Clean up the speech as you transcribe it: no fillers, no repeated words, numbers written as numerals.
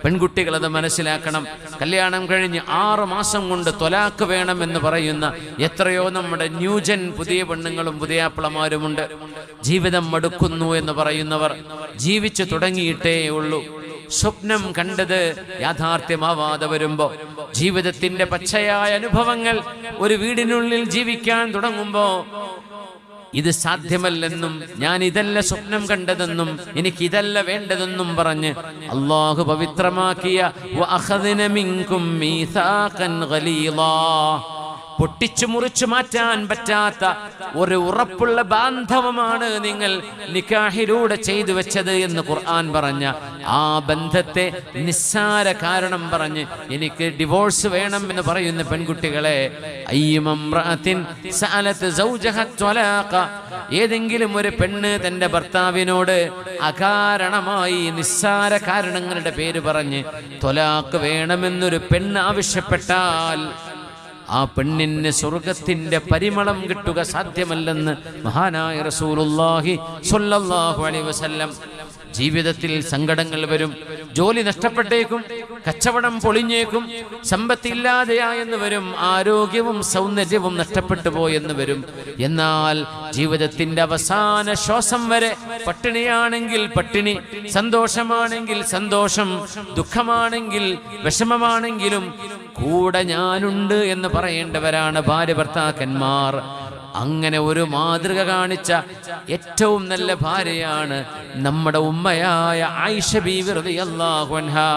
പെൺകുട്ടികളത് മനസ്സിലാക്കണം. കല്യാണം കഴിഞ്ഞ് 6 മാസം കൊണ്ട് ത്വലാക്ക് വേണമെന്ന് പറയുന്ന എത്രയോ നമ്മുടെ ന്യൂജൻ പുതിയ പെണ്ണുങ്ങളും പുതിയാപ്പിളമാരുമുണ്ട്. ജീവിതം മടുക്കുന്നു എന്ന് പറയുന്നവർ ജീവിച്ചു തുടങ്ങിയിട്ടേ ഉള്ളൂ. സ്വപ്നം കണ്ടത് യാഥാർത്ഥ്യമാവാതെ വരുമ്പോ, ജീവിതത്തിന്റെ പച്ചയായ അനുഭവങ്ങൾ ഒരു വീടിനുള്ളിൽ ജീവിക്കാൻ തുടങ്ങുമ്പോ ഇത് സാധ്യമല്ലെന്നും ഞാൻ ഇതല്ല സ്വപ്നം കണ്ടതെന്നും എനിക്കിതല്ല വേണ്ടതെന്നും പറഞ്ഞ് അല്ലാഹു പവിത്രമാക്കിയ വഅഖദ്ന മിൻകും മീസാഖൻ ഗലീളാ, പൊട്ടിച്ചു മുറിച്ചു മാറ്റാൻ പറ്റാത്ത ഒരു ഉറപ്പുള്ള ബാന്ധവമാണ് നിങ്ങൾ നിക്കാഹിലൂടെ ചെയ്തു വെച്ചത് എന്ന് ഖുർആൻ പറഞ്ഞ ആ ബന്ധത്തെ നിസ്സാര കാരണം പറഞ്ഞ് എനിക്ക് ഡിവോഴ്സ് വേണം എന്ന് പറയുന്ന പെൺകുട്ടികളെ, അയ്യുമംറഅത്തിൻ സഅലത് സൗജഹ ത്വലാഖ, ഏതെങ്കിലും ഒരു പെണ്ണ് തന്റെ ഭർത്താവിനോട് അകാരണമായി നിസ്സാര കാരണങ്ങളുടെ പേര് പറഞ്ഞ് ത്വലാഖ് വേണമെന്നൊരു പെണ്ണ് ആവശ്യപ്പെട്ടാൽ ആ പെണ്ണിന് സ്വർഗത്തിന്റെ പരിമളം കിട്ടുക സാധ്യമല്ലെന്ന് മഹാനായ റസൂലുള്ളാഹി സ്വല്ലല്ലാഹു അലൈഹി വസല്ലം. ജീവിതത്തിൽ സങ്കടങ്ങൾ വരും, ജോലി നഷ്ടപ്പെട്ടേക്കും, കച്ചവടം പൊളിഞ്ഞേക്കും, സമ്പത്തില്ലാതെയായെന്ന് വരും, ആരോഗ്യവും സൗന്ദര്യവും നഷ്ടപ്പെട്ടു പോയെന്ന് വരും. എന്നാൽ ജീവിതത്തിന്റെ അവസാന ശ്വാസം വരെ പട്ടിണിയാണെങ്കിൽ പട്ടിണി, സന്തോഷമാണെങ്കിൽ സന്തോഷം, ദുഃഖമാണെങ്കിൽ വിഷമമാണെങ്കിലും കൂടെ ഞാനുണ്ട് എന്ന് പറയേണ്ടവരാണ് ഭാര്യ ഭർത്താക്കന്മാർ. അങ്ങനെ ഒരു മാതൃക കാണിച്ച ഏറ്റവും നല്ല ഭാര്യയാണ് നമ്മുടെ ഉമ്മയായ ആയിഷ ബീവി റളിയല്ലാഹു അൻഹാ.